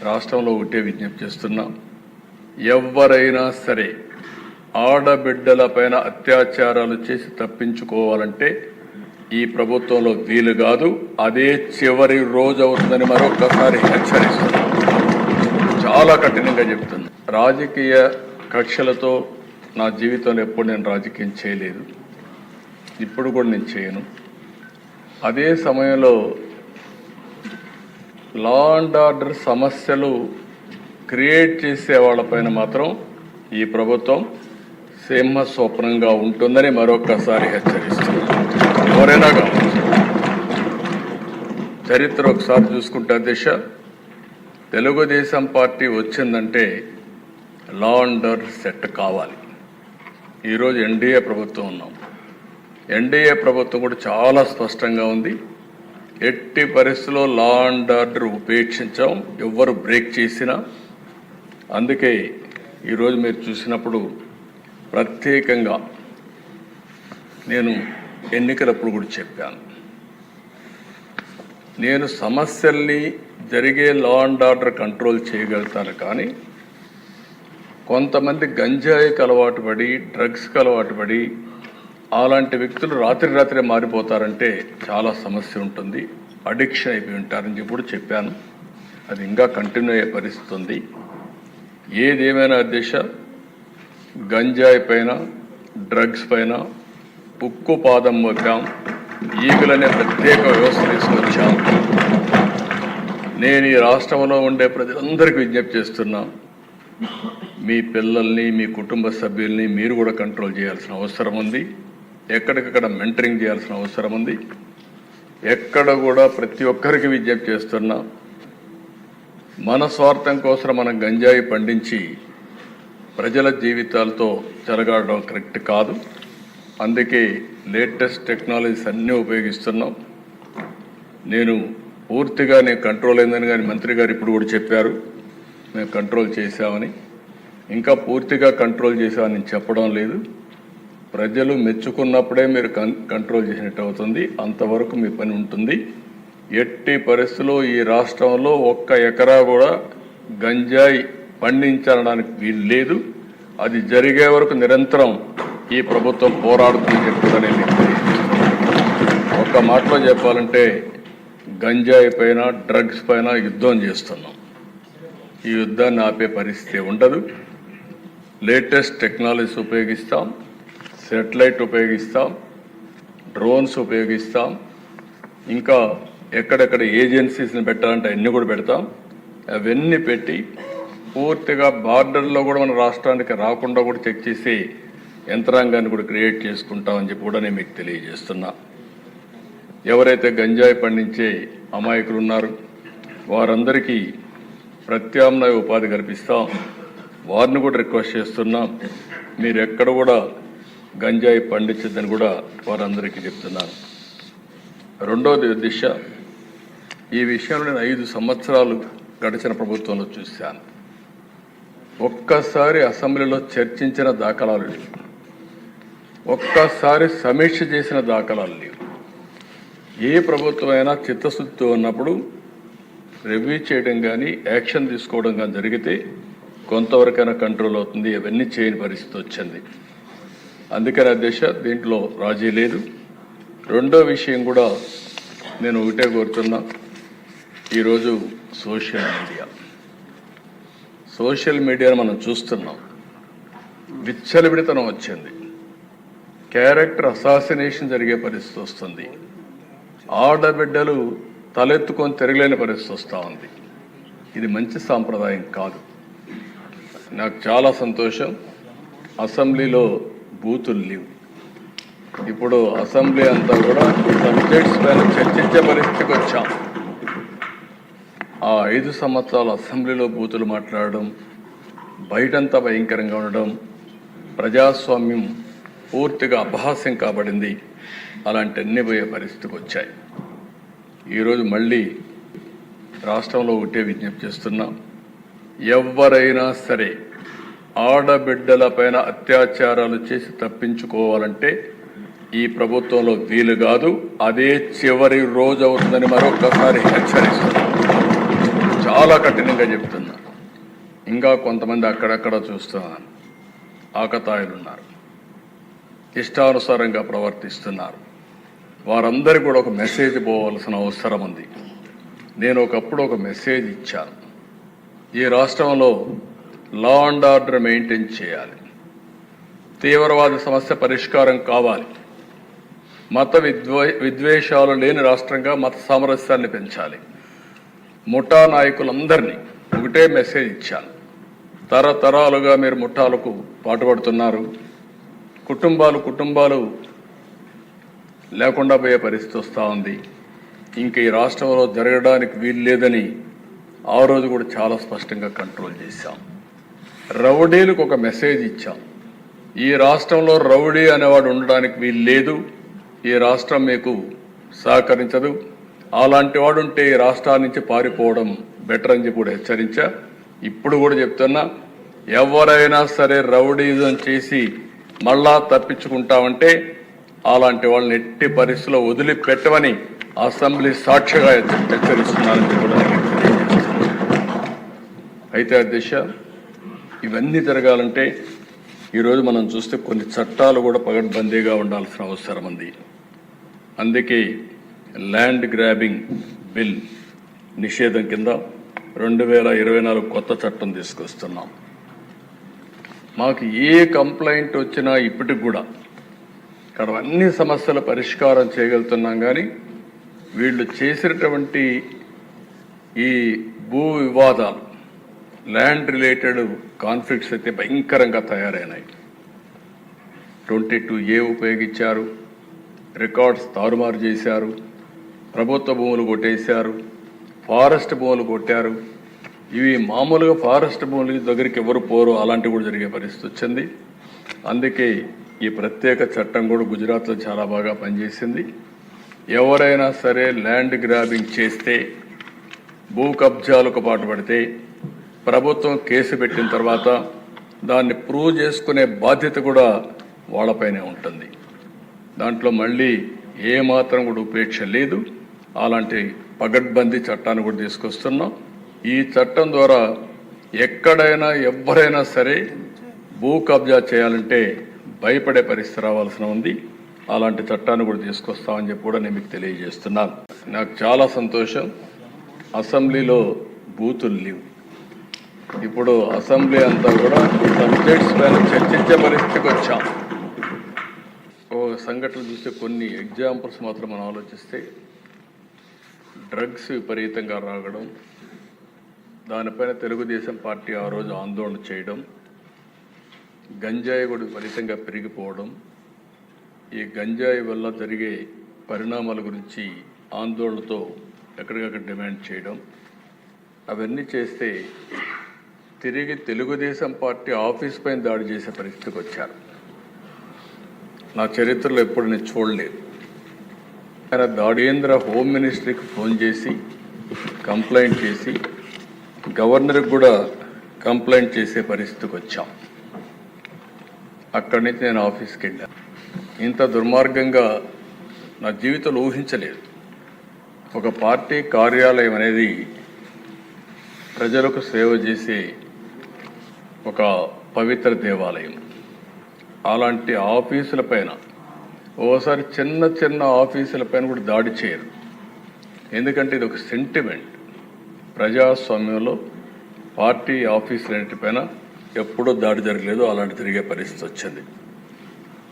రాష్ట్రంలో ఒకటే విజ్ఞప్తి చేస్తున్నాం. ఎవరైనా సరే ఆడబిడ్డలపైన అత్యాచారాలు చేసి తప్పించుకోవాలంటే ఈ ప్రభుత్వంలో వీలు కాదు. అదే చివరి రోజు అవుతుందని మరొకసారి హెచ్చరిస్తున్నాం. చాలా కఠినంగా చెప్తున్నాను. రాజకీయ కక్షలతో నా జీవితంలో ఎప్పుడు నేను రాజకీయం చేయలేదు, ఇప్పుడు కూడా నేను చేయను. అదే సమయంలో లా అండ్ ఆర్డర్ సమస్యలు క్రియేట్ చేసే వాళ్ళపైన మాత్రం ఈ ప్రభుత్వం సింహ స్వప్నంగా ఉంటుందని మరొకసారి హెచ్చరిస్తుంది. ఎవరైనా కావచ్చు. చరిత్ర ఒకసారి చూసుకుంటే దిశ తెలుగుదేశం పార్టీ వచ్చిందంటే లా అండ్ ఆర్డర్ సెట్ కావాలి. ఈరోజు ఎన్డీఏ ప్రభుత్వం ఉన్నాం. ఎన్డీఏ ప్రభుత్వం కూడా చాలా స్పష్టంగా ఉంది. ఎట్టి పరిస్థితుల్లో లా అండ్ ఆర్డర్ ఉపేక్షించాం, ఎవ్వరు బ్రేక్ చేసినా. అందుకే ఈరోజు మీరు చూసినప్పుడు ప్రత్యేకంగా నేను ఎన్నికలప్పుడు కూడా చెప్పాను, నేను సమస్యల్ని జరిగే లా అండ్ ఆర్డర్ కంట్రోల్ చేయగలుగుతాను, కానీ కొంతమంది గంజాయికి అలవాటు పడి డ్రగ్స్కి అలవాటు పడి అలాంటి వ్యక్తులు రాత్రి మారిపోతారంటే చాలా సమస్య ఉంటుంది, అడిక్షన్ అయిపోయి ఉంటారని చెప్పి చెప్పాను. అది ఇంకా కంటిన్యూ అయ్యే పరిస్థితి ఉంది. ఏదేమైనా అధ్యక్ష, గంజాయి పైన డ్రగ్స్ పైన ఉక్కు పాదం మోపాం, ఈగులనే ప్రత్యేక వ్యవస్థ తీసుకొచ్చాం. నేను ఈ రాష్ట్రంలో ఉండే ప్రజలందరికీ విజ్ఞప్తి చేస్తున్నా, మీ పిల్లల్ని మీ కుటుంబ సభ్యుల్ని మీరు కూడా కంట్రోల్ చేయాల్సిన అవసరం ఉంది. ఎక్కడికక్కడ మెంటరింగ్ చేయాల్సిన అవసరం ఉంది. ఎక్కడ కూడా ప్రతి ఒక్కరికి విజ్ఞప్తి చేస్తున్నా, మన స్వార్థం కోసం మనం గంజాయి పండించి ప్రజల జీవితాలతో చెలగాడడం కరెక్ట్ కాదు. అందుకే లేటెస్ట్ టెక్నాలజీస్ అన్నీ ఉపయోగిస్తున్నాం. నేను కంట్రోల్ అయిందని కానీ మంత్రి గారు ఇప్పుడు కూడా చెప్పారు మేము కంట్రోల్ చేశామని. ఇంకా పూర్తిగా కంట్రోల్ చేశామని చెప్పడం లేదు. ప్రజలు మెచ్చుకున్నప్పుడే మీరు కంట్రోల్ చేసినట్టు అవుతుంది. అంతవరకు మీ పని ఉంటుంది. ఎట్టి పరిస్థితుల్లో ఈ రాష్ట్రంలో 1 ఎకరా కూడా గంజాయి పండించడానికి వీలు లేదు. అది జరిగే వరకు నిరంతరం ఈ ప్రభుత్వం పోరాడుతుందని చెప్తుందని ఒక్క మాటలో చెప్పాలంటే గంజాయి పైన డ్రగ్స్ పైన యుద్ధం చేస్తున్నాం. ఈ యుద్ధాన్ని ఆపే పరిస్థితి ఉండదు. లేటెస్ట్ టెక్నాలజీస్ ఉపయోగిస్తాం, సెటిలైట్ ఉపయోగిస్తాం, డ్రోన్స్ ఉపయోగిస్తాం, ఇంకా ఎక్కడెక్కడ ఏజెన్సీస్ని పెట్టాలంటే అన్నీ కూడా పెడతాం. అవన్నీ పెట్టి పూర్తిగా బార్డర్లో కూడా మన రాష్ట్రానికి రాకుండా కూడా చెక్ చేసి యంత్రాంగాన్ని కూడా క్రియేట్ చేసుకుంటామని చెప్పి కూడా నేను మీకు తెలియజేస్తున్నా. ఎవరైతే గంజాయి పండించే అమాయకులు ఉన్నారు వారందరికీ ప్రత్యామ్నాయ ఉపాధి కల్పిస్తాం. వారిని కూడా రిక్వెస్ట్ చేస్తున్నాం, మీరు ఎక్కడ కూడా గంజాయి పండించద్దని కూడా వారందరికీ చెప్తున్నాను. రెండోది దిశ, ఈ విషయంలో నేను 5 సంవత్సరాలు గడిచిన ప్రభుత్వంలో చూశాను. ఒక్కసారి అసెంబ్లీలో చర్చించిన దాఖలాలు లేవు, ఒక్కసారి సమీక్ష చేసిన దాఖలాలు లేవు. ఏ ప్రభుత్వమైనా చిత్తశుద్ధితో ఉన్నప్పుడు రివ్యూ చేయడం కానీ యాక్షన్ తీసుకోవడం కానీ జరిగితే కొంతవరకైనా కంట్రోల్ అవుతుంది. అవన్నీ చేయని పరిస్థితి వచ్చింది. అందుకని అధ్యక్ష, దీంట్లో రాజీ లేదు. రెండో విషయం కూడా నేను ఒకటే కోరుతున్నా, ఈరోజు సోషల్ మీడియాను మనం చూస్తున్నాం. విచ్చలవిడితనం వచ్చింది, క్యారెక్టర్ అసాసినేషన్ జరిగే పరిస్థితి వస్తుంది, ఆడబిడ్డలు తలెత్తుకొని తిరగలేని పరిస్థితి వస్తూ ఉంది. ఇది మంచి సాంప్రదాయం కాదు. నాకు చాలా సంతోషం, అసెంబ్లీలో బూతులు లేవు. ఇప్పుడు అసెంబ్లీ అంతా కూడా సబ్జెక్ట్స్ పైన చర్చించే పరిస్థితికి వచ్చాం. ఆ 5 సంవత్సరాలు అసెంబ్లీలో బూతులు మాట్లాడడం, బయటంతా భయంకరంగా ఉండడం, ప్రజాస్వామ్యం పూర్తిగా అపహాస్యం కాబడింది. అలాంటి అన్ని పోయే పరిస్థితికి వచ్చాయి. ఈరోజు మళ్ళీ రాష్ట్రంలో ఒకటే విజ్ఞప్తి చేస్తున్నాం, ఎవరైనా సరే ఆడబిడ్డలపైన అత్యాచారాలు చేసి తప్పించుకోవాలంటే ఈ ప్రభుత్వంలో వీలు కాదు. అదే చివరి రోజు అవుతుందని మరొకసారి హెచ్చరిస్తున్నాం. చాలా కఠినంగా చెప్తున్నా. ఇంకా కొంతమంది అక్కడక్కడ చూస్తున్నాను, ఆకతాయిలు ఉన్నారు, ఇష్టానుసారంగా ప్రవర్తిస్తున్నారు. వారందరికీ కూడా ఒక మెసేజ్ పోవాల్సిన అవసరం ఉంది. నేను ఒకప్పుడు ఒక మెసేజ్ ఇచ్చాను. ఈ రాష్ట్రంలో లా అండ్ ఆర్డర్ మెయింటైన్ చేయాలి, తీవ్రవాద సమస్య పరిష్కారం కావాలి, మత విద్వేషాలు లేని రాష్ట్రంగా మత సామరస్యాన్ని పెంచాలి. ముఠా నాయకులందరినీ ఒకటే మెసేజ్ ఇచ్చాను. తరతరాలుగా మీరు ముఠాలకు పాటుపడుతున్నారు, కుటుంబాలు లేకుండా పోయే పరిస్థితి వస్తూ ఉంది. ఇంక ఈ రాష్ట్రంలో జరగడానికి వీలు లేదని ఆ రోజు కూడా చాలా స్పష్టంగా కంట్రోల్ చేశాం. రౌడీలకు ఒక మెసేజ్ ఇచ్చాం. ఈ రాష్ట్రంలో రౌడీ అనేవాడు ఉండడానికి వీలు లేదు, ఈ రాష్ట్రం మీకు సహకరించదు, అలాంటి వాడు ఉంటే ఈ రాష్ట్రాల నుంచి పారిపోవడం బెటర్ అని చెప్పి కూడా హెచ్చరించా. ఇప్పుడు కూడా చెప్తున్నా, ఎవరైనా సరే రౌడీజం చేసి మళ్ళా తప్పించుకుంటామంటే అలాంటి వాళ్ళని ఎట్టి పరిస్థితుల్లో వదిలిపెట్టమని అసెంబ్లీ సాక్షిగా హెచ్చరిస్తున్నారని కూడా అయితే అధ్యక్ష, ఇవన్నీ జరగాలంటే ఈరోజు మనం చూస్తే కొన్ని చట్టాలు కూడా పగడ్బందీగా ఉండాల్సిన అవసరం ఉంది. అందుకే ల్యాండ్ గ్రాబింగ్ బిల్ నిషేధం కింద 2024 కొత్త చట్టం తీసుకొస్తున్నాం. మాకు ఏ కంప్లైంట్ వచ్చినా ఇప్పటికి కూడా ఇక్కడ అన్ని సమస్యల పరిష్కారం చేయగలుగుతున్నాం. కానీ వీళ్ళు చేసినటువంటి ఈ భూ వివాదాలు, ల్యాండ్ రిలేటెడ్ కాన్ఫ్లిక్ట్స్ అయితే భయంకరంగా తయారైనాయి. 22A ఉపయోగించారు, రికార్డ్స్ తారుమారు చేశారు, ప్రభుత్వ భూములు కొట్టేశారు, ఫారెస్ట్ భూములు కొట్టారు. ఇవి మామూలుగా ఫారెస్ట్ భూముల దగ్గరికి ఎవరు పోరు, అలాంటివి కూడా జరిగే పరిస్థితి వచ్చింది. అందుకే ఈ ప్రత్యేక చట్టం కూడా గుజరాత్లో చాలా బాగా పనిచేసింది. ఎవరైనా సరే ల్యాండ్ గ్రాబింగ్ చేస్తే, భూ కబ్జాలకు పాటుపడితే ప్రభుత్వం కేసు పెట్టిన తర్వాత దాన్ని ప్రూవ్ చేసుకునే బాధ్యత కూడా వాళ్ళపైనే ఉంటుంది. దాంట్లో మళ్ళీ ఏమాత్రం కూడా ఉపేక్ష లేదు. అలాంటి పగడ్బందీ చట్టాన్ని కూడా తీసుకొస్తున్నాం. ఈ చట్టం ద్వారా ఎక్కడైనా ఎవరైనా సరే భూ కబ్జా చేయాలంటే భయపడే పరిస్థితి రావాల్సిన ఉంది. అలాంటి చట్టాన్ని కూడా తీసుకొస్తామని చెప్పి కూడా నేను మీకు తెలియజేస్తున్నాను. నాకు చాలా సంతోషం, అసెంబ్లీలో బూతులు లేవు. ఇప్పుడు అసెంబ్లీ అంతా కూడా సబ్జెక్ట్స్ పైన చర్చించే పరిస్థితికి వచ్చాం. ఓ సంఘటనలు చూస్తే కొన్ని ఎగ్జాంపుల్స్ మాత్రం మనం ఆలోచిస్తే, డ్రగ్స్ విపరీతంగా రాగడం, దానిపైన తెలుగుదేశం పార్టీ ఆ రోజు ఆందోళన చేయడం, గంజాయి కూడా విపరీతంగా పెరిగిపోవడం, ఈ గంజాయి వల్ల జరిగే పరిణామాల గురించి ఆందోళనతో ఎక్కడికక్కడ డిమాండ్ చేయడం, అవన్నీ చేస్తే తిరిగి తెలుగుదేశం పార్టీ ఆఫీస్ పైన దాడి చేసే పరిస్థితికి వచ్చారు. నా చరిత్రలో ఎప్పుడు నేను చూడలేదు. ఆయన దాడేంద్ర హోమ్ మినిస్ట్రీకి ఫోన్ చేసి కంప్లైంట్ చేసి గవర్నర్కి కూడా కంప్లైంట్ చేసే పరిస్థితికి వచ్చాం. అక్కడి నుంచి నేను ఆఫీస్కి వెళ్ళాను. ఇంత దుర్మార్గంగా నా జీవితంలో ఊహించలేదు. ఒక పార్టీ కార్యాలయం అనేది ప్రజలకు సేవ చేసే ఒక పవిత్ర దేవాలయం. అలాంటి ఆఫీసుల పైన ఓసారి చిన్న చిన్న ఆఫీసుల పైన కూడా దాడి చేయరు. ఎందుకంటే ఇది ఒక సెంటిమెంట్. ప్రజాస్వామ్యంలో పార్టీ ఆఫీసులన్నిటిపైన ఎప్పుడూ దాడి జరగలేదు, అలాంటి జరిగే పరిస్థితి వచ్చింది.